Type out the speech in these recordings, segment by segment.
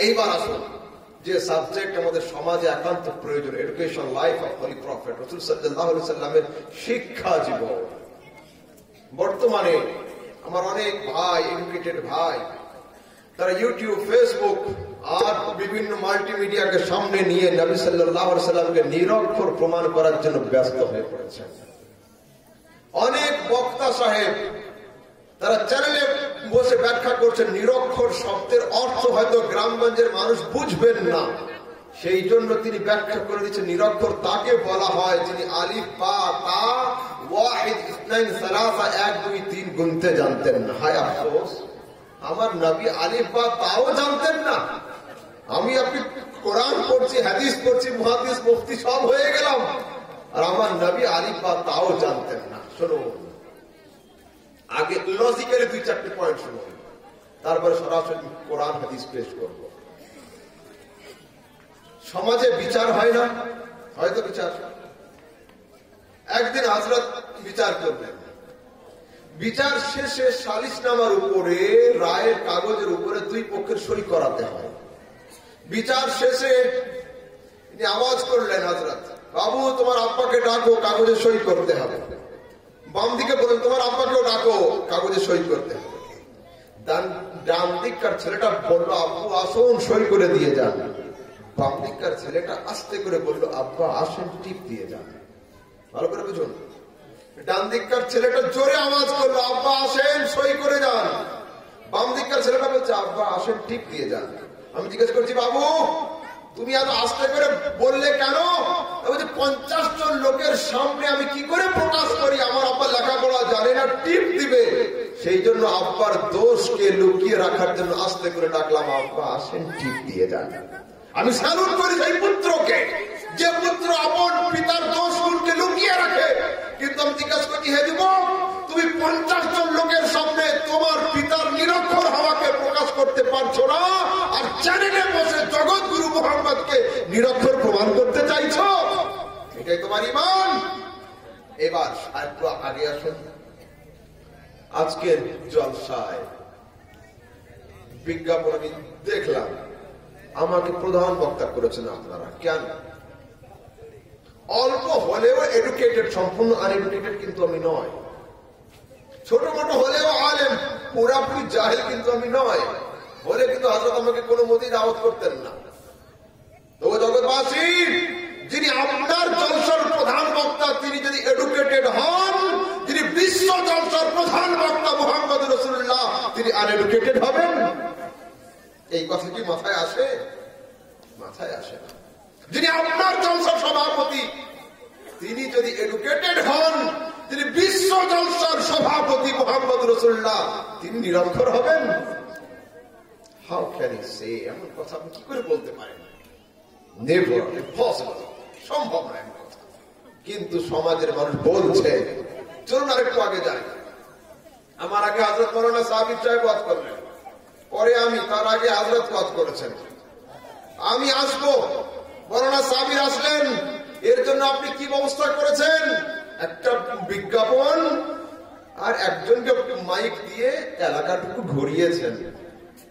এইবার আসুন যে সাবজেক্ট আমাদের সমাজে একান্ত প্রয়োজন, education life of holy prophet রাসূল সাল্লাল্লাহু আলাইহি সাল্লামের শিক্ষা জীবন। বর্তমানে আমার অনেক ভাই, এডুকেটেড ভাই, তারা ইউটিউব, ফেসবুক আর বিভিন্ন মাল্টিমিডিয়াকে সামনে নিয়ে নবী সাল্লাল্লাহু আলাইহি সাল্লামকে নিরক্ষর প্রমাণ করার জন্য ব্যস্ত হয়ে পড়েছেন। অনেক বক্তা সাহেব তারা চ্যানেলে বসে ব্যাখ্যা করছেন নিরক্ষর শব্দের অর্থ হয়তো গ্রামগঞ্জের মানুষ বুঝবেন না, সেই জন্য তিনি ব্যাখ্যা করে দিচ্ছেন নিরক্ষর তাকে বলা হয় যিনি আলিফ বা তা ওয়াহিদ ইসনাইন সালাসা 1 2 3 গুনতে জানতেন না। হায় আফসোস, আমার নবী আলিফ বা তাও জানতেন না। আমি আপনি কোরআন পড়ছি, হাদিস পড়ছি, মুহাদ্দিস মুফতি সব হয়ে গেলাম, আর আমার নবী আলিফ বা তাও জানতেন না। শুনুন, আগে লজিক্যালি 2-4টি পয়েন্ট শুনুন, তারপরে সরাসরি কোরআন হাদিস পেশ করব। সমাজে বিচার হয় না, হয়তো বিচার। একদিন হযরত বিচার করলেন, বিচার শেষে সালিসনামার উপরে, রায়ের কাগজের উপরে 2 পক্ষের সই করাতে হয়। বিচার শেষে তিনি আওয়াজ করলেন, হযরত বাবু তোমার আব্বাকে ডাকো, কাগজে সই করতে হবে। বাম দিকে বলেন তোমার আব্বাকেও ডাকো, কাগজে সই করতে হবে। ডান দিককার ছেলেটা বললো আব্বু আসুন, সই করে দিয়ে যান। বাম দিককার ছেলেটা আস্তে করে বললো আব্বা আসেন, টিপ দিয়ে যান। ভালো করে বুঝুন, ডান দিককার ছেলেটা জোরে আওয়াজ করলো আব্বা আসেন, সই করে যান। বাম দিককার ছেলেটা বলছে আব্বা আসেন, টিপ দিয়ে যান। আমি জিজ্ঞেস করছি বাবু তুমি এত আস্তে করে বললে কেন? 50 জন লোকের সামনে আমি কি করে প্রকাশ করি আমার আব্বা লেখাপড়া জানে না, টিপ দিবে। সেই জন্য আব্বার দোষকে লুকিয়ে রাখার জন্য আস্তে করে ডাকলাম আব্বা আসেন, টিপ দিয়ে যান। আমি স্যালুট করি সেই পুত্রকে, যে পুত্র আপন পিতার দোষগুলোকে লুকিয়ে রাখে। কিন্তু আমি জিজ্ঞাসা করছি হে যুবক, তুমি 50 জন লোকের সামনে তোমার পিতার নিরক্ষর হওয়াকে প্রকাশ করতে পারছো না, আর চ্যানেলে বসে জগৎগুরু মুহাম্মদকে নিরক্ষর প্রমাণ করতে চাইছো? এটাই তোমার ঈমান? এবার আরেকটু আগে আসুন। আজকের জলসায় বিজ্ঞাপন আমি দেখলাম, আমাকে প্রধান বক্তা করেছেন আপনারা। কেন? অল্প হলেও এডুকেটেড, সম্পূর্ণ আনএডুকেটেড কিন্তু আমি নয়। ছোট মোটো হলেও আলেম, পুরাপুরি জাহেল কিন্তু আমি নয়। বলে কিন্তু হযরত আমাকে কোনো মতেই দাওয়াত করতেন না। তো জগৎবাসী, যিনি আপনার জলসার প্রধান বক্তা তিনি যদি এডুকেটেড হন, যিনি বিশ্ব জলসার প্রধান বক্তা মুহাম্মদ রাসূলুল্লাহ তিনি আনএডুকেটেড হবেন? এই কথা কি মাথায় আসে? মাথায় আসে না। যিনি আপনার জলসার সভাপতি তিনি যদি এডুকেটেড হন, তিনি বিশ্ব জলসার সভাপতি মুহাম্মদ রাসূলুল্লাহ তিনি নিরক্ষর হবেন? হাউ ক্যান ই সে? এমন কথা আপনি কি করে বলতে পারেন? নেভার, ইম্পসিবল, সম্ভব নয় এমন কথা। কিন্তু সমাজের মানুষ বলছে। চলুন আরেকটু আগে যাই। আমার আগে হযরত মাওলানা সাবির সাহেব ওয়াজ করলেন, পরে আমি, তার আগে হযরত ওয়াজ করেছেন। আমি আসবো, মাওলানা সাবির আসলেন, এর জন্য আপনি কি ব্যবস্থা করেছেন? একটা বিজ্ঞাপন আর একজনকে মাইক দিয়ে এলাকাটুকু ঘুরিয়েছেন।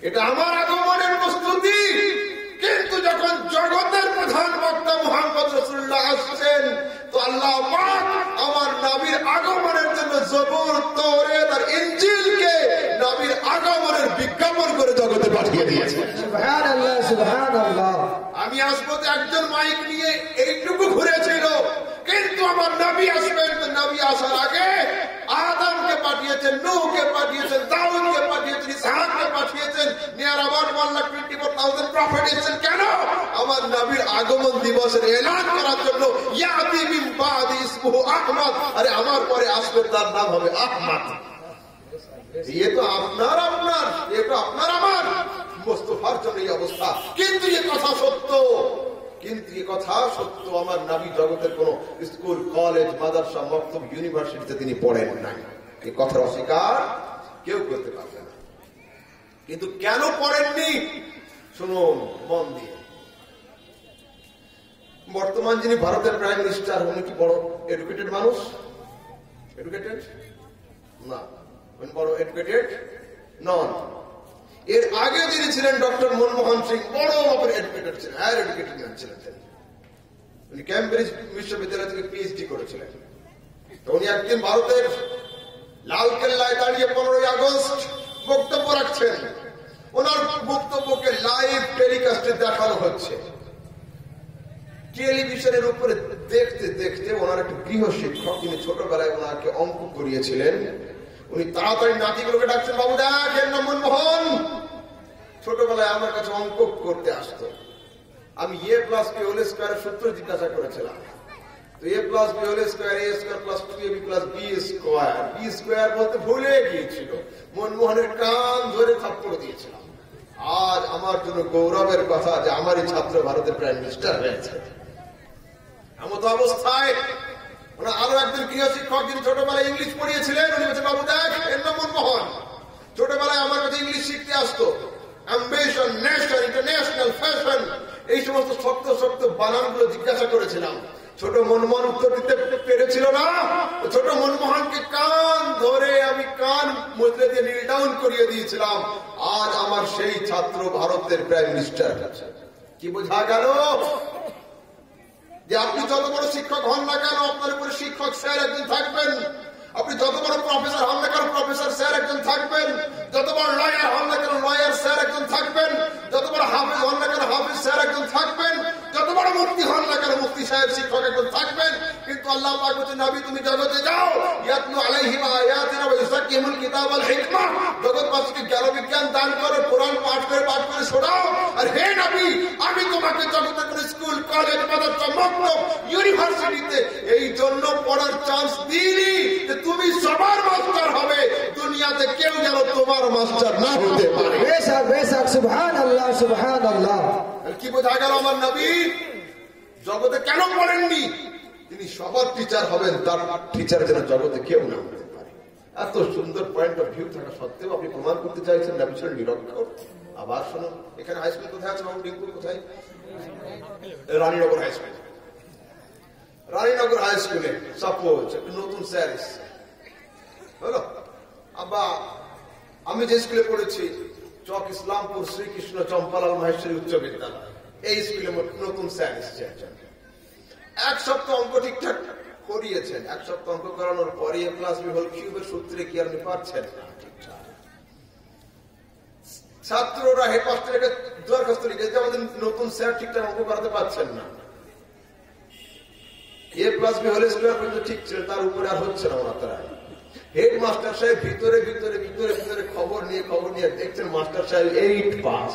এটা আমার আগমনের প্রস্তুতি। কিন্তু যখন জগতের প্রধান বক্তা মুহাম্মদ রাসূলুল্লাহ আসছেন, তো আল্লাহ পাক আমার নবীর আগমনের জন্য জবুর, তাওরাত আর ইনজিলকে নবীর আগমনের বিজ্ঞাপন করে জগতে পাঠিয়ে দিয়েছেন। সুবহানাল্লাহ, সুবহানাল্লাহ। আমি আসবো তো একজন মাইক নিয়ে এইটুকু ঘুরেছিল, কিন্তু আমার নবী আসবেন, তো নবী আসার আগে আদমকে পাঠিয়েছেন, নূহকে পাঠিয়েছেন, দাউদকে পাঠিয়েছেন, ইসহাককে পাঠিয়েছেন, নিয়ার অ্যাবাউট 1,24,000 প্রফেট এসেছেন। কেন? আমার নবীর আগমন দিবসের এলান করার জন্য। ইয়াতি মিন বাদি ইসমুহু আহমদ, আরে আমার পরে আসবে তার নাম হবে আহমদ। ये तो আপনার আমার মুস্তাফার জন্য এই অবস্থা। কিন্তু এই কথা সত্য, আমার নবী জগতের কোন স্কুল, কলেজ, মাদ্রাসা, মক্তব, ইউনিভার্সিটিতে তিনি পড়েন নাই। এই কথার অস্বীকার কেউ করতে পারবে না। কিন্তু কেন পড়েননি শুনুন মন দিয়ে। বর্তমান যিনি ভারতের প্রাইম মিনিস্টার, উনি কি বড় এডুকেটেড মানুষ? এডুকেটেড না, বড় এডুকেটেড নন। এর আগে যিনি ছিলেন ডক্টর মনমোহন সিং, বড় মাপের এডুকেটেড ছিলেন, হায়ার এডুকেটেড ম্যান ছিলেন তিনি। উনি ক্যামব্রিজ বিশ্ববিদ্যালয় থেকে পিএইচডি করেছিলেন। তো উনি একদিন ভারতের লালকেল্লায় দাঁড়িয়ে 15ই আগস্ট বক্তব্য রাখছেন। ওনার বক্তব্যকে লাইভ টেলিকাস্টে দেখানো হচ্ছে। টেলিভিশনের উপরে দেখতে দেখতে ওনার একটা গৃহ শিক্ষক, তিনি ছোটবেলায় ওনাকে অঙ্ক করিয়েছিলেন, উনি তাড়াতাড়ি নাতিগুলোকে ডাকছেন, বাবু দেখ এর নাম মনমোহন, ছোটবেলায় আমার কাছে অঙ্ক করতে আসতো। আমি এ প্লাস বি হোল স্কয়ারের সূত্র জিজ্ঞাসা করেছিলাম। তো A plus B whole square, A square plus 2ab plus B square, B square বলতে ভুলে গিয়েছিল। মনমোহনের কান ধরে থাপ্পড় দিয়েছিলাম। আজ আমার জন্য গৌরবের কথা যে আমারই ছাত্র ভারতের প্রাইম মিনিস্টার হয়েছে। এমত অবস্থায় ওনার আরো একজন গৃহ শিক্ষক, যিনি ছোটবেলায় ইংলিশ পড়িয়েছিলেন, উনি বলছেন, বাবু দেখ এর নাম মনমোহন, ছোটবেলায় আমার কাছে ইংলিশ শিখতে আসতো। অ্যাম্বিশন, নেশন, ইন্টারন্যাশনাল, ফ্যাশন, এই সমস্ত শক্ত শক্ত বানানগুলো জিজ্ঞাসা করেছিলাম। ছোট মনমোহন উত্তর দিতে পেরেছিল না। ছোট মনমোহনকে কান ধরে আমি কান মুচড়ে দিয়ে নীল ডাউন করিয়ে দিয়েছিলাম। আজ আমার সেই ছাত্র ভারতের প্রাইম মিনিস্টার। কি বোঝা গেল? যে আপনি যত বড় শিক্ষক হন না কেন, আপনার উপরে শিক্ষক স্যার একজন থাকবেন। আপনি যত বড় প্রফেসর হন না কেন, প্রফেসর স্যার একজন থাকবেন। যত বড় লয়ার হন না কেন, লয়ার স্যার একজন থাকবেন। যত বড় হাফিজ হন না কেন, হাফিজ স্যার একজন থাকবেন। যত বড় মুফতি হন না কেন, মুফতি সাহেব শিক্ষক একজন থাকবেন। কিন্তু আল্লাহ পাক বলেন, নবী তুমি জগতে যাও, ইয়াতলু আলাইহিম আয়াতিনা ওয়া ইউযাক্কিহুল কিতাব ওয়াল হিকমা, জগৎবাসীকে জ্ঞান বিজ্ঞান দান করো, কোরআন পাঠ করে শোনাও। আর হে নবী, আমি তোমাকে জগতের কোন স্কুল, কলেজ, মাদ্রাসা, মক্তব, ইউনিভার্সিটিতে এই জন্য পড়ার চান্স দিইনি যে তুমি সবার মাস্টার হবে, দুনিয়াতে কেউ যেন তোমার মাস্টার না হতে পারে। বেশক বেশক, সুবহানাল্লাহ সুবহানাল্লাহ। কি বোঝা গেল? আমার নবী জগতে কেন পড়েননি? তিনি সবার টিচার হবেন, তার টিচার যেন জগতে কেউ না হতে পারে। এত সুন্দর পয়েন্ট অফ ভিউ থাকা সত্ত্বেও আপনি প্রমাণ করতে চাইছেন নবী ছিলেন নিরক্ষর। আবার শুনুন, এখানে হাই স্কুল কোথায় আছে? বাবু ডিঙ্কুর কোথায়? Raninagar high school. Raninagar high স্কুলে সাপোজ একটা নতুন স্যার এসছে, হলো। আব্বা, আমি যে স্কুলে পড়েছি চক ইসলামপুর শ্রীকৃষ্ণ চম্পালাল মাহেশ্বরী উচ্চ বিদ্যালয়, এই স্কুলে নতুন স্যার এসছে একজন। এক সপ্তাহ অঙ্ক ঠিকঠাক করিয়েছেন। এক সপ্তাহ অঙ্ক করানোর পরে এ প্লাস বি হোল কিউবের সূত্রে কি আপনি পারছেন না ঠিকঠাক। ছাত্ররা হেডমাস্টারকে দরখাস্ত লিখেছে, আমাদের নতুন স্যার ঠিকঠাক অঙ্ক করাতে পারছেন না। এ প্লাস বি হোল স্কয়ার পর্যন্ত ঠিক ছিল, তার উপরে আর হচ্ছে না ওনার দ্বারা। হেডমাস্টার সাহেব ভিতরে ভিতরে ভিতরে ভিতরে খবর নিয়ে দেখছেন মাস্টার সাহেব 8 পাস।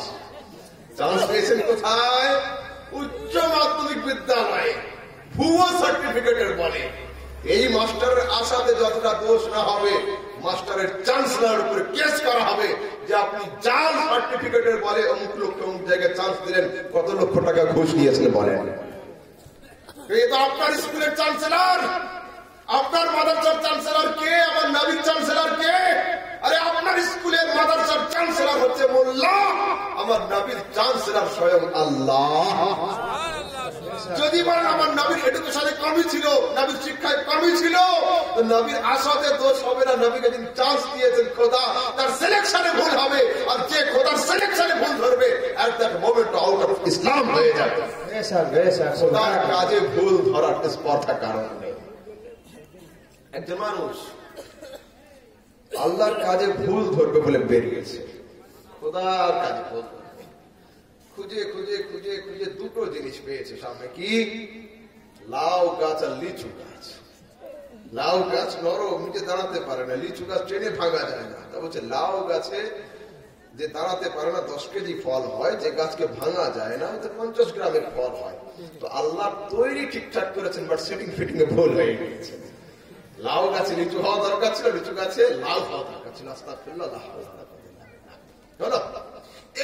চান্স পেয়েছেন কোথায়? উচ্চ মাধ্যমিক বিদ্যালয়ে, ভুয়ো সার্টিফিকেটের বলে। এই মাস্টারের আশাতে যতটা দোষ না হবে, মাস্টারের চ্যান্সেলর উপরে কেস করা হবে যে আপনি জাল সার্টিফিকেটের বলে অমুক লোককে অমুক জায়গায় চান্স দিলেন, কত লক্ষ টাকা ঘুষ দিয়েছিলেন বলেন। এই তো আপনার স্কুলের চ্যান্সেলর, আপনার মাদ্রাসার চ্যান্সেলর কে? আমার নবীর চ্যান্সেলর কে? আরে আপনার স্কুলের মাদ্রাসার চ্যান্সেলর হচ্ছে মোল্লা, আমার নবীর চ্যান্সেলর স্বয়ং আল্লাহ। যদি বলেন আমার নবীর এডুকেশনে কমই ছিল, নবীর শিক্ষায় কমই ছিল, তো নবীর আশাতে দোষ হবে না। নবীকে যিনি চান্স দিয়েছেন খোদা, তার সিলেকশনে ভুল হবে। আর যে খোদার সিলেকশনে ভুল ধরবে, at that moment out of Islam হয়ে যাবে। খোদার কাজে ভুল ধরার স্পর্ধা কারণ নেই। একজন মানুষ আল্লাহর কাজে ভুল ধরবে বলে বেরিয়েছে, খোদার কাজে ভুল খুঁজে খুঁজে খুঁজে খুঁজে দুটো জিনিস পেয়েছে সামনে। কি? লাউ গাছ আর লিচু গাছ। লাউ গাছ নরম, নিচে দাঁড়াতে পারে না, লিচু গাছ ট্রেনে ভাঙা যায় না। তা বলছে লাউ গাছে যে দাঁড়াতে পারে না 10 কেজি ফল হয়, যে গাছকে ভাঙা যায় না ওতে 50 গ্রামের ফল হয়। তো আল্লাহ তৈরি ঠিকঠাক করেছেন, বাট সেটিং ফিটিং এ ভুল হয়ে গিয়েছে। লাউ গাছে লিচু হওয়া দরকার ছিল, লিচু গাছে লাউ হওয়া দরকার ছিল। আস্তাগফিরুল্লাহ।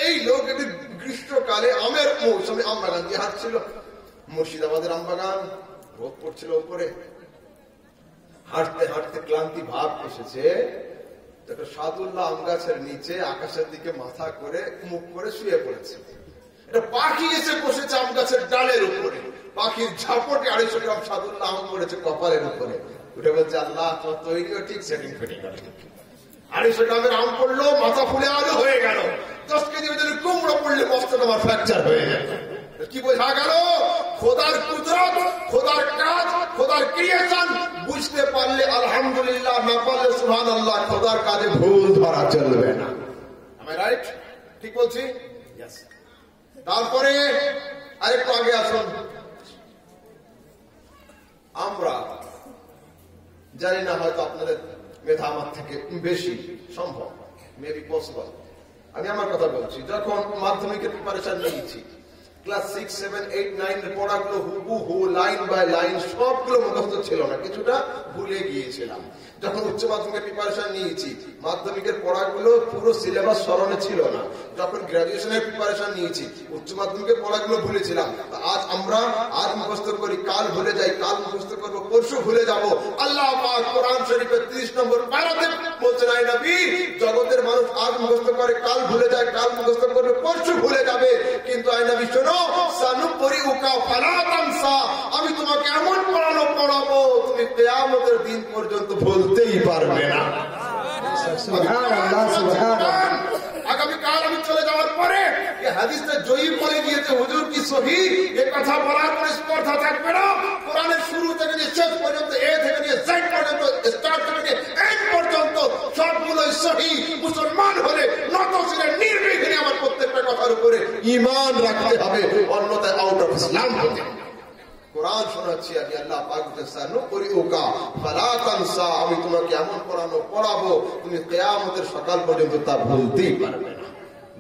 এই লোক একটি গ্রীষ্মকালে আমের মৌসুমে আম বাগান দিয়ে হাঁটছিল, মুর্শিদাবাদের আম বাগান, রোদ পড়ছিল উপরে। হাঁটতে হাঁটতে ক্লান্তি ভাব এসেছে, একটা সাদুল্লাহ আম গাছের নিচে আকাশের দিকে মাথা করে মুখ করে শুয়ে পড়েছে। একটা পাখি এসে বসেছে আম গাছের ডালের উপরে, পাখির ঝাপটে 250 গ্রাম সাদুল্লাহ আম পড়েছে কপালের উপরে। উঠে বলছে আল্লাহ তোমার তৈরিও ঠিক, সেটিং ফিটিং 250 গ্রামের আম পড়লো, মাথা ফুলে আলু হয়ে গেল। 10 কেজি ওজনের কুমড়ো পড়লে মস্তক আমার ফ্র্যাকচার হয়ে গেল। কি বোঝা গেল? খোদার কুদরত, খোদার কাজ, খোদার ক্রিয়েশন বুঝতে পারলে আলহামদুলিল্লাহ, না পারলে সুবহানাল্লাহ। খোদার কাজে ভুল ধরা চলবে না। আমি রাইট? ঠিক বলছি? তারপরে আরেকটু আগে আসুন। আমরা জানি না, হয়তো আপনাদের মেধা আমার থেকে বেশি, সম্ভব, মেবি পসিবল। আমি আমার কথা বলছি, যখন মাধ্যমিকের প্রিপারেশন নিয়েছি, ক্লাস 6, 7, 8, 9 এর পড়াগুলো হুবহু লাইন বাই লাইন সবগুলো মুখস্থ ছিল না, কিছুটা ভুলে গিয়েছিলাম। যখন উচ্চ মাধ্যমিকের প্রিপারেশন নিয়েছি, মাধ্যমিকের পড়াগুলো পুরো সিলেবাস স্মরণে ছিল না। যখন গ্রাজুয়েশনের প্রিপারেশন নিয়েছি, উচ্চ মাধ্যমিকের পড়াগুলো ভুলেছিলাম। আজ আমরা আজ মুখস্থ করি, কাল ভুলে যাই, কাল মুখস্থ করবো, পরশু ভুলে যাব। আল্লাহ পাক কোরআন শরীফের 30 নম্বর পারাতে বলছেন, আয় নবী, জগতের মানুষ আজ মুখস্থ করে, কাল ভুলে যায়, কাল মুখস্থ করবে, পরশু ভুলে যাবে। কিন্তু আয় নবী শোনো, সানুপরিউকা ফালা তানসা, আমি তোমাকে এমন পড়াবো তুমি কিয়ামতের দিন পর্যন্ত ভুলতেই পারবে না। সুবহানাল্লাহ, সুবহানাল্লাহ। আগামীকাল আমি চলে যাওয়ার পরে হাদিসটা জয়ীফ বলে গিয়েছে, হুজুর কি সহিহ, এ কথা বলার কোনো স্পর্ধা থাকবে না। কোরআনের শুরু থেকে নিয়ে শেষ পর্যন্ত, এ থেকে নিয়ে জেড পর্যন্ত, স্টার্ট থেকে এন্ড পর্যন্ত সবগুলোই সহিহ। মুসলমান হলে নত শিরে নির্বিঘ্নে আমার প্রত্যেকটা কথার উপরে ঈমান রাখতে হবে, অন্যথায় আউট অফ ইসলাম হতে হবে। কোরআন শোনাচ্ছি আমি, আল্লাহ পাক সানুপরিউকা ফালা তানসা, আমি তোমাকে এমন পড়াবো তুমি কিয়ামতের সকাল পর্যন্ত তা ভুলতেই পারবে না।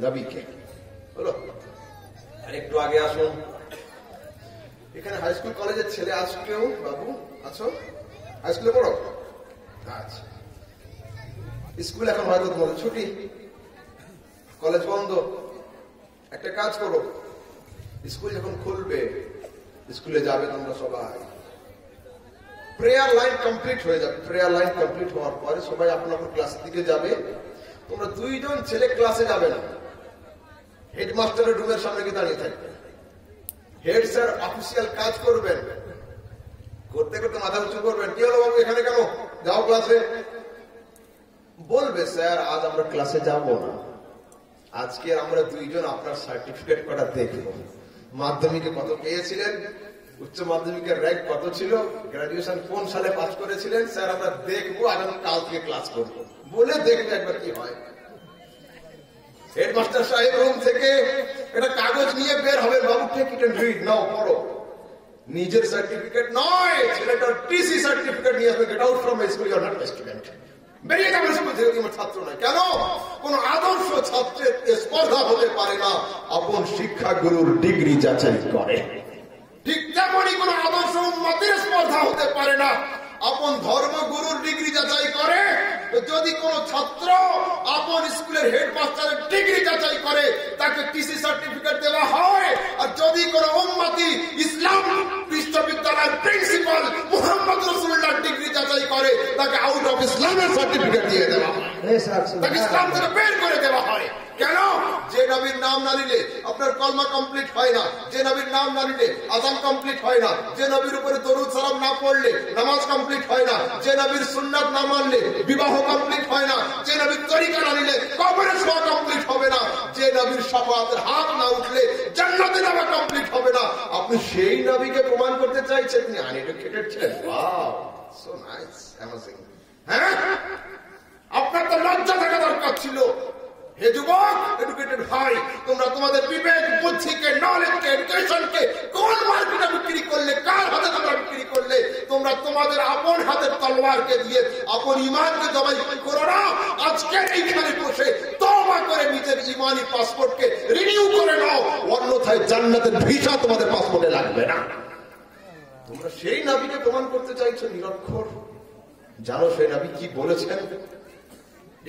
নবীকে হলো। আর একটু আগে আসুন, এখানে হাই স্কুল কলেজের ছেলে আছো কেউ? বাবু আছো? হাই স্কুলে পড়ো? আচ্ছা, স্কুল এখন হয়তো তোমাদের ছুটি, কলেজ বন্ধ। একটা কাজ করো, স্কুল যখন খুলবে, স্কুলে যাবে তোমরা সবাই, প্রেয়ার লাইন কমপ্লিট হয়ে যাবে। প্রেয়ার লাইন কমপ্লিট হওয়ার পরে সবাই আপনার ক্লাসের দিকে যাবে। তোমরা 2 জন ছেলে ক্লাসে যাবে না, হেডমাস্টারের রুমের সামনে গিয়ে দাঁড়িয়ে থাকবে। হেড স্যার অফিসিয়াল কাজ করবেন, করতে করতে মাথা উঁচু করবেন, কি হলো বাবু এখানে কেন, যাও ক্লাসে। বলবে স্যার আজ আমরা ক্লাসে যাব না, আজকে আমরা 2 জন আপনার সার্টিফিকেট কটা দেখবো। মাধ্যমিকে কত পেয়েছিলেন, উচ্চ মাধ্যমিকের র্যাঙ্ক কত ছিল, গ্রাজুয়েশন কোন সালে পাস করেছিলেন, স্যার আমরা দেখবো, আগামী কাল থেকে ক্লাস করবো বলে দেখবে একবার কি হয়। হেডমাস্টার সাহেব রুম থেকে একটা কাগজ নিয়ে বের হবে, বাবু টেক ইট এন্ড রিড, নাও পড়ো। নিজের সার্টিফিকেট নয়, ছেলেটার টিসি সার্টিফিকেট নিয়ে আসবে, get out from school, you are not student, বেরিয়ে যাবে স্কুল থেকে, তোমার ছাত্র নয়। কেন? কোন আদর্শ ছাত্রের স্পর্ধা হতে পারে না, আপন শিক্ষা গুরুর ডিগ্রি যাচাই করে। ঠিক তেমনই কোন আদর্শ উম্মতের স্পর্ধা হতে পারে না, আপন ধর্মগুরুর ডিগ্রি যাচাই করে। যদি কোন ছাত্র আপন স্কুলের হেডমাস্টারের ডিগ্রি যাচাই করে, তাকে টিসি সার্টিফিকেট দেওয়া হয়। আর যদি কোন উম্মতি ইসলাম বিশ্ববিদ্যালয়ের প্রিন্সিপাল মুহাম্মদ রাসূলুল্লাহর ডিগ্রি যাচাই করে, তাকে আউট অফ ইসলামের সার্টিফিকেট দিয়ে দেওয়া হয়, তাকে ইসলাম থেকে বের করে দেওয়া হয়। কেন? যে নবীর নাম না নিলে আপনার কলমা কমপ্লিট হয় না, যে নবীর নাম না নিলে আযান কমপ্লিট হয় না, যে নবীর উপরে দরুদ সালাম না পড়লে নামাজ কমপ্লিট হয় না, যে নবীর সুন্নাত না মানলে বিবাহ কমপ্লিট হয় না, যে নবীর তরিকা না নিলে কবরে শোয়া কমপ্লিট হবে না, যে নবীর শাফাআতের হাত না উঠলে জান্নাতে যাওয়া কমপ্লিট হবে না। আপনি সেই নবীকে প্রমাণ করতে চাইছেন তিনি আনএডুকেটেড ছিলেন? Wow, so nice, amazing. হ্যাঁ, আপনার তো লজ্জা থাকা দরকার ছিল। হে যুবক, এডুকেটেড ভাই, তোমরা তোমাদের বিবেক বুদ্ধিকে, নলেজকে, এডুকেশনকে কোন মার্কেটে বিক্রি করলে, কার হাতে তোমরা বিক্রি করলে? তোমরা তোমাদের আপন হাতের তলোয়ারকে দিয়ে আপন ইমানকে জবাই করো না। আজকে এইখানে বসে তওবা করে নিজের ইমানি পাসপোর্টকে রিনিউ করে নাও, অন্যথায় জান্নাতের ভিসা তোমাদের পাসপোর্টে লাগবে না। তোমরা সেই নবীকে প্রমাণ করতে চাইছো নিরক্ষর। জানো সেই নবী কি বলেছেন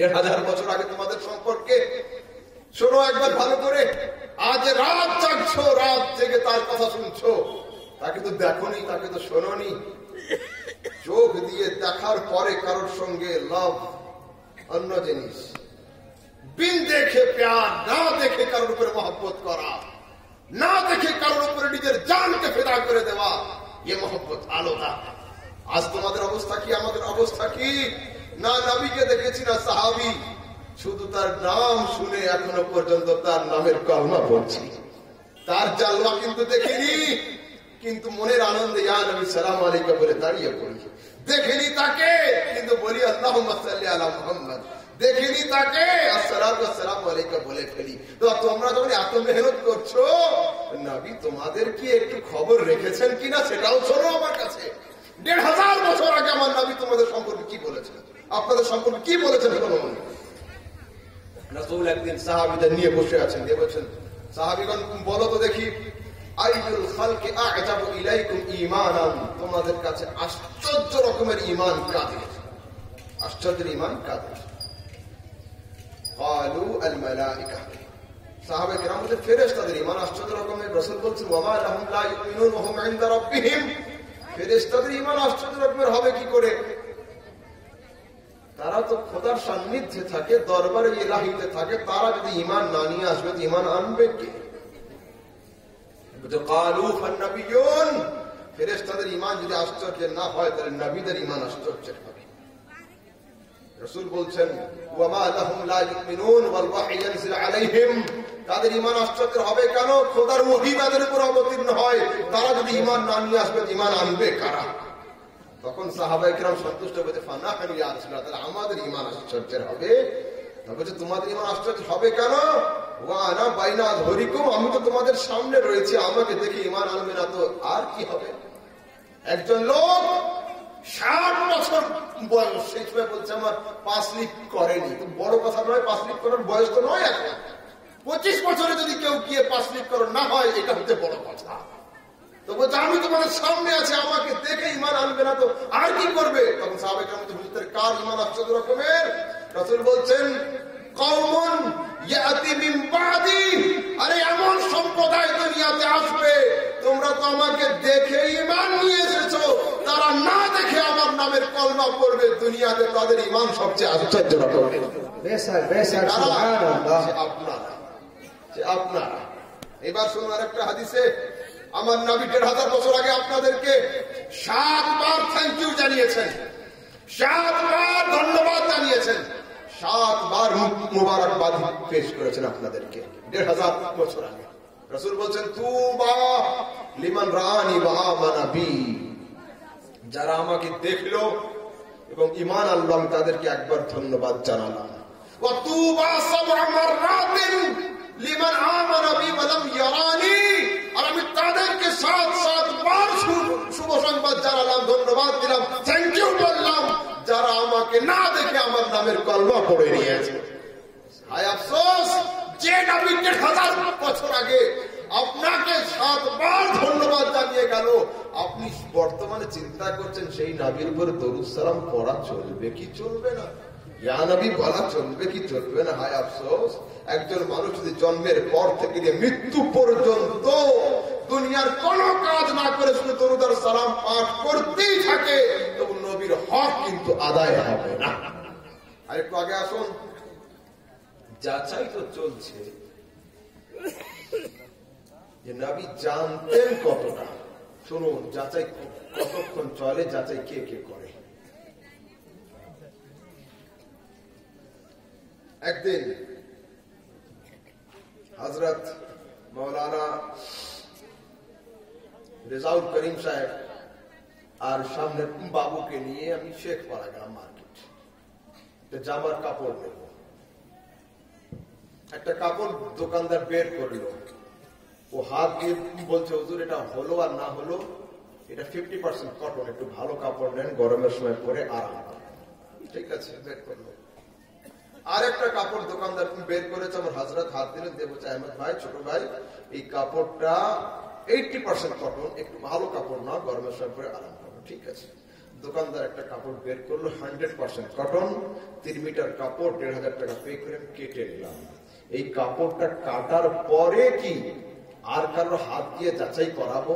১,৫০০ বছর আগে তোমাদের সম্পর্কে? শোনো একবার ভালো করে। আজ রাত জাগছো, রাত জেগে তার কথা শুনছো, তাকে তো দেখোনি, তাকে তো শোনোনি। চোখ দিয়ে দেখার পরে কারোর সঙ্গে লাভ অন্য জিনিস, বিন দেখে প্যার, না দেখে কারোর উপরে মহব্বত করা, না দেখে কারোর উপরে নিজের জানকে ফেদা করে দেওয়া, এ মহব্বত আলাদা। আজ তোমাদের অবস্থা কি, আমাদের অবস্থা কি? না নবীকে দেখেছি না সাহাবী, শুধু তার নাম শুনে এখনো পর্যন্ত তার নামের কলমা পড়ছি। তার জালওয়া কিন্তু দেখিনি, কিন্তু মনের আনন্দে ইয়া নবী সালাম আলাইকা বলে দাঁড়িয়ে পড়ি। দেখিনি তাকে, কিন্তু বলি আল্লাহুম্মা সাল্লি আলা মুহাম্মদ। দেখিনি তাকে, আসসালাতু ওয়াসসালামু আলাইকা বলে ফেলি। তো তোমরা যখন এত মেহনত করছো, নবী তোমাদের কি একটু খবর রেখেছেন কিনা সেটাও শোনো আমার কাছে। ১,৫০০ বছর আগে আমার নবী তোমাদের সম্পর্কে কি বলেছেন, আপনাদের সম্পর্কে কি বলেছেন শোনো। রাসূল একদিন সাহাবীদের নিয়ে বসে আছেন, দিয়ে বলছেন, সাহাবীগণ বলো তো দেখি, আইয়ুল খালকি আ'জাবু ইলাইকুম ঈমানান, তোমাদের কাছে আশ্চর্য রকমের ঈমান কাদের? আশ্চর্যের ঈমান কাদের? ক্বালু আল মালায়েকা। সাহাবায়ে কেরাম বলছেন ফেরেশতাদের ঈমান আশ্চর্য রকমের। রাসূল বলছেন ওয়া মা লাহুম লা ইউমিনুন ওয়া হুম ইনদা রাব্বিহিম। ফেরেশতাদের ঈমান আশ্চর্য রকমের হবে কি করে? তারা তো খোদার সান্নিধ্যে থাকে, দরবারে ইলাহিতে থাকে, তারা যদি ঈমান না নিয়ে আসবে তো ঈমান আনবে কে? ক্বালু ফান্নাবিয়ুন, ফেরেশতাদের ঈমান যদি আশ্চর্যের না হয় তাহলে নবীদের ঈমান আশ্চর্যের হবে। রাসূল বলছেন ওয়া মা লাহুম লা ইউমিনুন ওয়াল ওয়াহয়ু ইয়ানজিলু আলাইহিম, তাদের ঈমান আশ্চর্য হবে কেন? খোদার ওহী তাদের উপর অবতীর্ণ হয়, তারা যদি ঈমান না নিয়ে আসবে ঈমান আনবে কারা? তখন সাহাবায়ে কেরাম সন্তুষ্ট হয়ে ফানাহনু ইয়া রাসূলুল্লাহ, তাহলে আমাদের ঈমান আশ্চর্যের হবে। বলছে তোমাদের ঈমান আশ্চর্য হবে কেন? ওয়া আনা বাইনা আযহরিকুম, আমি তো তোমাদের সামনে রয়েছি, আমাকে দেখে ঈমান আনবে না তো আর কি হবে? একজন লোক ৬০ বছর বয়স, সেই সময় বলছে আমার ৫ লিট করেনি। তো বড় কথা নয়, ৫ লিট করার বয়স তো নয় এখন। ২৫ বছরে যদি কেউ গিয়ে ৫ লিট করার না হয়, এটা হচ্ছে বড় কথা। তো বলছে আমি তোমাদের সামনে আছি, আমাকে দেখে ঈমান আনবে না তো আর কি করবে? তখন সাহাবায়ে কেরাম বলতে বুঝতে কার ঈমান আশ্চর্য রকমের? রাসূল বলছেন কওমুন ইয়াতি মিন বাদি, আরে এমন সম্প্রদায় দুনিয়াতে আসবে, তোমরা তো আমাকে দেখে ঈমান নিয়ে এসেছো, তারা না দেখে আমার নামের কলমা পড়বে, দুনিয়াতে তাদের ঈমান সবচেয়ে আশ্চর্য রকমের। বেশক বেশক সুবহানাল্লাহ। আপনারা এবার শুনুন আরেকটা হাদিসে আমার নবী ১,৫০০ বছর আগে আপনাদেরকে ৭ বার থ্যাংক ইউ জানিয়েছেন, ৭ বার ধন্যবাদ জানিয়েছেন, ৭ বার মুবারকবাদ পেশ করেছেন আপনাদেরকে ১,৫০০ বছর আগে। রাসূল বলছেন তুবা লিমান রাআনি ওয়া আমানা বি, যারা আমাকে দেখলো এবং ঈমান আনলো আমি তাদেরকে একবার ধন্যবাদ জানালাম। ওয়া তুবা সাবআ মাররাতিন লিমান আমানা বি ওয়া লাম ইয়ারানি, আর আমি তাদেরকে ৭ বার শুভ সংবাদ জানালাম, ধন্যবাদ দিলাম, থ্যাংক ইউ বললাম, যারা আমাকে না দেখে আমার নামের কলমা পড়ে নিয়েছে। হায় আফসোস, যে নবী ১,৫০০ বছর আগে আপনাকে ৭ বার ধন্যবাদ জানিয়ে গেল, আপনি বর্তমানে চিন্তা করছেন সেই নবীর উপর দরুদ সালাম পড়া চলবে কি চলবে না, ইয়া নবী বলা চলবে কি চলবে না? হায় আফসোস, একজন মানুষ যদি জন্মের পর থেকে মৃত্যু পর্যন্ত দুনিয়ার কোন কাজ না করে শুধু দরুদ আর সালাম পাঠ করতেই থাকে, তবু নবীর হক কিন্তু আদায় হবে না। আরেকটু আগে আসুন, যাচাই তো চলছে যে নবী জানতেন কতটা। শুনুন, যাচাই কতক্ষণ চলে, যাচাই কে কে করে। একদিন হযরত মাওলানা রেজাউল করিম সাহেব আর সামনে বাবুকে নিয়ে আমি শেখপাড়া গেলাম মার্কেট, জামার কাপড় নেব। একটা কাপড় দোকানদার বের করলো, ও হাত দিয়ে বলছে হুজুর এটা হলো আর না হলো, এটা 50% কটন, একটু ভালো কাপড় নেন, গরমের সময় পরে আরাম পাবেন। ঠিক আছে, বের করলো। আর একটা কাপড় দোকানদার বের করেছে, আমার হযরত হাত দিলেন, দিয়ে বলছে আহমদ ভাই, ছোট ভাই, এই কাপড়টা 80% কটন, একটু ভালো কাপড় না, গরমের সময় পরে আরাম পাবে। ঠিক আছে, দোকানদার একটা কাপড় বের করলো 100% কটন, 3 মিটার কাপড়, ১,৫০০ টাকা পে করে কেটে নিলাম। এই কাপড়টা কাটার পরে কি আর কারো হাত দিয়ে যাচাই করাবো?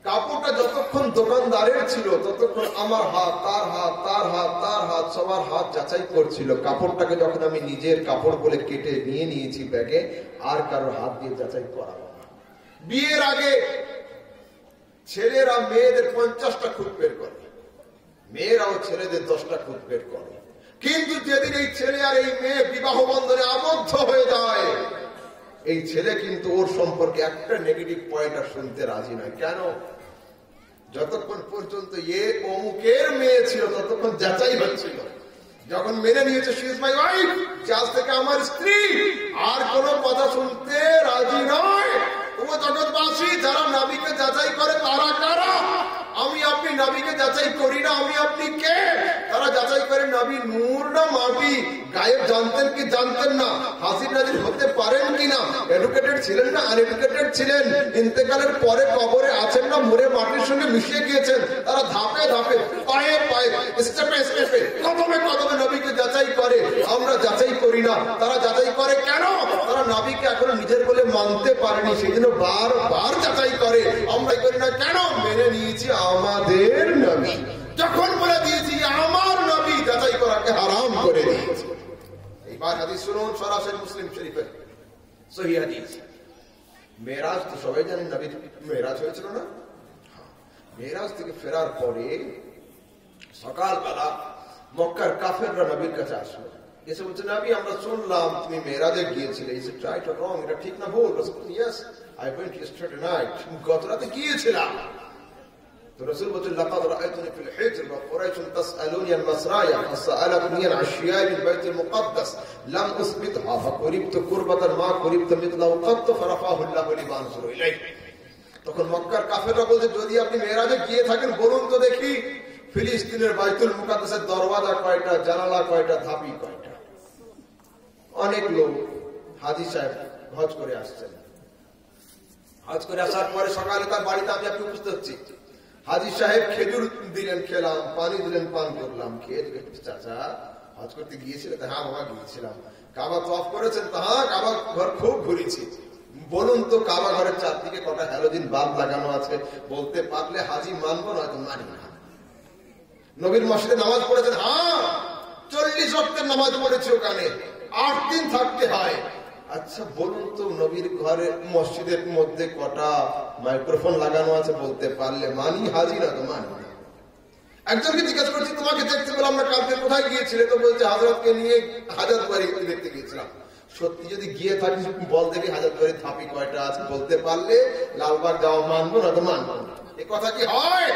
কাপড়টা যতক্ষণ দোকানদারের ছিল ততক্ষণ আমার হাত, তার হাত, তার হাত, তার হাত, সবার হাত যাচাই করছিল। কাপড়টাকে যখন আমি নিজের কাপড় বলে কেটে নিয়ে নিয়েছি ব্যাগে, আর কারোর হাত দিয়ে যাচাই করাবো না। বিয়ের আগে ছেলেরা মেয়েদের 50টা খুঁত বের করে, মেয়েরাও ছেলেদের 10টা খুঁত বের করে, কিন্তু যেদিন এই ছেলে আর এই মেয়ে বিবাহ বন্ধনে আবদ্ধ হয়ে যায়, এই ছেলে কিন্তু ওর সম্পর্কে একটা নেগেটিভ পয়েন্ট আর শুনতে রাজি নয়। কেন? যতক্ষণ পর্যন্ত অমুকের মেয়ে ছিল ততক্ষণ যাচাই হচ্ছিল। যখন মেনে নিয়েছে শি ইজ মাই ওয়াইফ, আজ থেকে আমার স্ত্রী, আর কোন কথা শুনতে রাজি নয়। ও জগৎবাসী, যারা নবীকে যাচাই করে তারা কারা? আমি আপনি নবীকে যাচাই করি না, আমি আপনি কে? তারা যাচাই করে নবী নূর না মাটি, গায়েব জানতেন কি জানতেন না, হাজির নাজির হতে পারেন কিনা, এডুকেটেড ছিলেন না আনএডুকেটেড ছিলেন, ইন্তেকালের পরে কবরে আছেন না মরে মাটির সঙ্গে মিশিয়ে গিয়েছেন। তারা ধাপে ধাপে, পায়ে পায়ে, স্টেপে স্টেপে, কদমে কদমে নবীকে যাচাই করে। আমরা যাচাই করি না, তারা যাচাই করে। কেন? তারা নবীকে এখনো নিজের বলে মানতে পারেনি, সেই জন্য বারবার যাচাই করে। আমরা করি না কেন? মেনে নিয়েছি আমাদের নবী, যখন বলে দিয়েছি আমার নবী, যাচাই করাকে হারাম করে দিয়েছি। এইবার হাদিস শুনুন, সরাসরি মুসলিম শরীফের সহিহ হাদিস। মেরাজ তো সবাই জানেন, নবীর মেরাজ হয়েছিল না? মেরাজ থেকে ফেরার পরে সকালবেলা মক্কার কাফেররা নবীর কাছে আসলো, এসে বলছে, নবী আমরা শুনলাম তুমি মেরাজে গিয়েছিলে, is it right or wrong? এটা ঠিক না ভুল? Yes, I went yesterday night, গত রাতে গিয়েছিলাম। তো রাসূল বলেন, লাকাদ রাআইতুনি ফিল হিজর ওয়া কুরাইশ তাসআলুনি আন মাসরায়া ফাসআলাকুনি আন আশিয়া মিন বাইতুল মুকাদ্দাস লাম উসবিতহা ফাকুরিবতু কুরবাতান মা কুরিবতু মিথলাহু কাত ফারাফাহু আল্লাহু লিমানজুরু ইলাইহি। তখন মক্কার কাফেররা বলছে, যদি আপনি মেরাজে গিয়ে থাকেন বলুন তো দেখি, ফিলিস্তিনের বাইতুল মুকাদ্দাসের দরওয়াজা কয়টা, জানালা কয়টা, ধাপি কয়টা? অনেক লোক হাজী সাহেব হজ করে আসছেন। হজ করে আসার পরে সকালে তার বাড়িতে আমি আপনি উপস্থিত হচ্ছি। হাজী সাহেব খেজুর দিলেন, খেলাম, পানি দিলেন, পান করলাম। খেয়ে চাচা হজ করতে গিয়েছিলেন? হ্যাঁ বাবা গিয়েছিলাম। কাবা তওয়াফ করেছেন? হ্যাঁ কাবা ঘর খুব ঘুরেছি। বলুন তো কাবা ঘরের চারদিকে কটা হ্যালোজিন বাল্ব লাগানো আছে? বলতে পারলে হাজী মানবো, নয়তো মানি না। নবীর মসজিদে নামাজ পড়েছেন? হ্যাঁ 40 ওয়াক্তের নামাজ পড়েছি ওখানে, 8 দিন থাকতে হয়। আচ্ছা বলুন তো নবীর ঘরে মসজিদের মধ্যে কটা মাইক্রোফোন লাগানো আছে? বলতে পারলে মানি, হাজি না তো মানি না। একজনকে জিজ্ঞাসা করছি, তোমাকে দেখতে পেলাম না, কালকে কোথায় গিয়েছিলে? তো বলছে হযরতকে নিয়ে হাজাত বাড়ি দেখতে গিয়েছিলাম। সত্যি যদি গিয়ে থাকিস বল দেখি হাজাত বাড়ির ধাপি কয়টা আছে? বলতে পারলে লালবাগ যাওয়া মানবো না তো মানবো না। এ কথা কি হয়?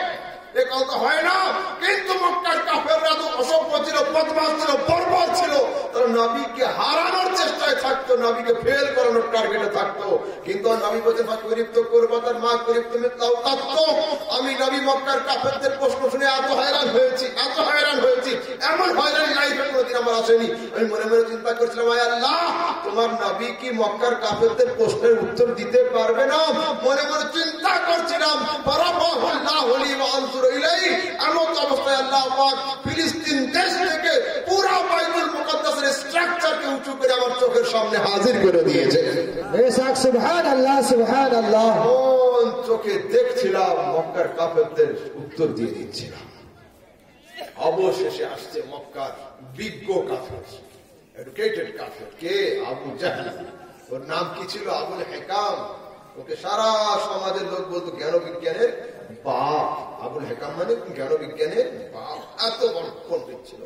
এ কথা হয় না। কিন্তু মক্কার কাফেররা তো অসভ্য ছিল, বদমাশ ছিল, বর্বর ছিল। তারা নবীকে হারানোর চেষ্টায় থাকতো, নবীকে ফেল করানোর টার্গেটে থাকতো। কিন্তু নবী বলতে গরিব করবো তার মা গরিব তুমি তাও কাঁদতো। আমি নবী মক্কার কাফেরদের প্রশ্ন শুনে এত হয়রান হয়েছি, এত হয়রান হয়েছি, এমন হয়রান লাইফে কোনোদিন আমার আসেনি। আমি মনে মনে চিন্তা করছিলাম, আয় আল্লাহ, তোমার নবী কি মক্কার কাফেরদের প্রশ্নের উত্তর দিতে পারবে না? মনে মনে চিন্তা করছিলাম। এমন অবস্থায় আল্লাহ পাক ফিলিস্তিন দেশ থেকে পুরো বাইতুল মুকাদ্দাসের স্ট্রাকচারকে উঁচু করে আমার চোখের সামনে হাজির করে দিয়েছে। সুবহানাল্লাহ, সুবহানাল্লাহ। কোন চোখে দেখছিলাম মক্কার কাফেরদের উত্তর দিয়ে দিচ্ছিলাম। অবশেষে আসছে মক্কার বিজ্ঞ কাফের, এডুকেটেড কাফের। কে? আবু জাহল। ওর নাম কি ছিল? আবুল হেকাম। ওকে সারা সমাজের লোক বলতো জ্ঞান বিজ্ঞানের বাপ। আবুল হেকাম মানে জ্ঞান বিজ্ঞানের বাপ। এত বড় পণ্ডিত ছিল।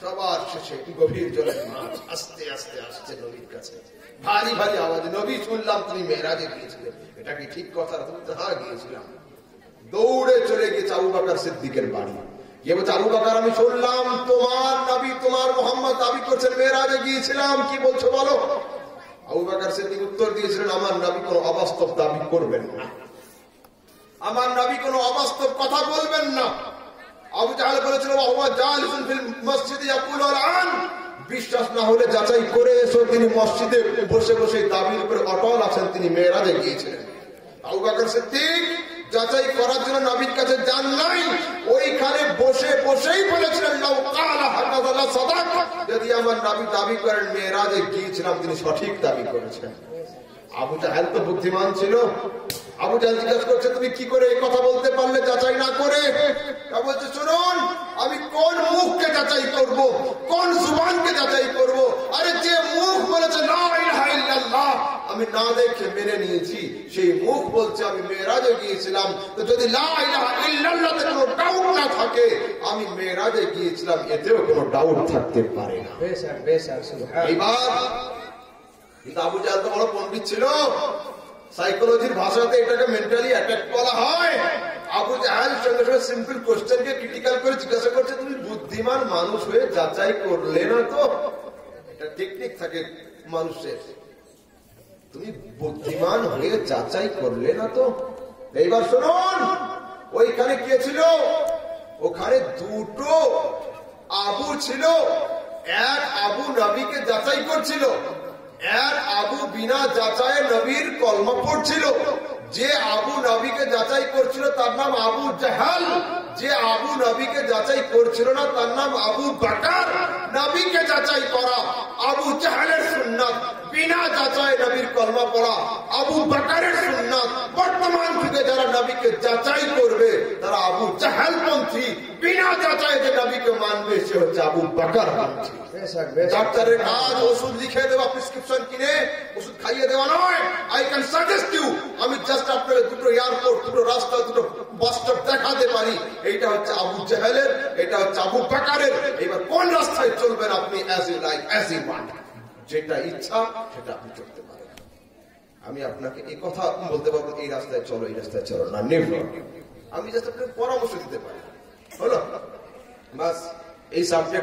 সবার শেষে গভীর জলের মাছ আস্তে আস্তে আসছে নবীর কাছে, ভারী ভারী আওয়াজে, নবী শুনলাম তুমি মেরাজে গিয়েছিলেন, এটা কি ঠিক কথা? হ্যাঁ গিয়েছিলাম। দৌড়ে চলে গেছে আবু বকর সিদ্দিকের বাড়ি। গিয়ে বলছে, আবু বকর আমি শুনলাম তোমার নবী, তোমার মোহাম্মদ দাবি করছেন মেরাজে গিয়েছিলাম, কি বলছো বলো? আবু বকর সিদ্দিক উত্তর দিয়েছিলেন, আমার নবী কোনো অবাস্তব দাবি করবেন না, আমার নবী কোনো অবাস্তব কথা বলবেন না। আবু জাহল বলেছিল, বিশ্বাস না হলে যাচাই করে এসো। তিনি মসজিদে বসে বসে দাবির উপরে অটল আছেন, তিনি মেরাজে গিয়েছিলেন। আবু বকর সিদ্দিক যাচাই করার জন্য নবীর কাছে যান নাই, ওইখানে বসে বসেই বলেছিলেন, যদি আমার নবী দাবি করেন মেরাজে গিয়েছিলাম, তিনি সঠিক দাবি করেছেন। আবু জাহেল তো বুদ্ধিমান ছিল। আবু জাহেল জিজ্ঞাসা করছে, তুমি কি করে এই কথা বলতে পারলে যাচাই না করে? বলছে, শুনুন, আমি কোন মুখকে যাচাই করব, কোন জুবানকে যাচাই করব? আরে যে মুখ বলেছে লা ইলাহা ইল্লাল্লাহ, আমি না দেখে মেনে নিয়েছি, সেই মুখ বলছে আমি মেরাজে গিয়েছিলাম। তো যদি লা ইলাহা ইল্লাল্লাহতে কোনো ডাউট না থাকে, আমি মেরাজে গিয়েছিলাম, এতেও কোনো ডাউট থাকতে পারে না। বেশক বেশক সুবহান। এইবার কিন্তু আবু জাহেল তো বড় পণ্ডিত ছিল, সাইকোলজির ভাষাতে এটাকে মেন্টালি অ্যাটাক বলা হয়। আবু জাহেল সঙ্গে সঙ্গে সিম্পল কোশ্চেনকে ক্রিটিক্যাল করে জিজ্ঞাসা করছে, তুমি বুদ্ধিমান মানুষ হয়ে যাচাই করলে না তো? এটা টেকনিক থাকে মানুষের, তুমি বুদ্ধিমান হয়ে যাচাই করলে না তো? এইবার শুনুন, ওইখানে কে ছিল? ওখানে দুটো আবু ছিল। এক আবু নবীকে যাচাই করছিল, এক আবু বিনা যাচাই নবীর কলমা পড়ছিল। যে আবু নবীকে যাচাই করছিল তার নাম আবু জাহাল, যে আবু নবীকে যাচাই করছিল না তার নাম আবু বকর। নবীকে যাচাই করা আবু জাহালের সুন্নাত, বিনা যাচাই নবীর কলমা পড়া আবু বকরের সুন্নাত। বর্তমান যুগে যারা নবীকে যাচাই করবে তারা আবু জাহাল পন্থী, বিনা যাচাই যে নবীকে মানবে সে হচ্ছে আবু বকর পন্থী। ডাক্তারের কাজ ওষুধ লিখে দেওয়া, প্রেসক্রিপশন কিনে ওষুধ খাইয়ে দেওয়া নয়। আই ক্যান সাজেস্ট ইউ, আমি জাস্ট আপনাকে দুটো এয়ারপোর্ট, দুটো রাস্তা, দুটো বাস স্টপ দেখাতে পারি। এইটা হচ্ছে আবু জাহেলের, এটা হচ্ছে আবু বকরের। এবার কোন রাস্তায় চলবেন আপনি, as you like, as you want, যেটা ইচ্ছা সেটা আপনি চলতে পারেন। আমি আপনাকে এই কথা বলতে পারবো এই রাস্তায় চলো, এই রাস্তায় চলো না, নেভার। আমি জাস্ট আপনাকে পরামর্শ দিতে পারি, হলো বাস। এই সাবজেক্ট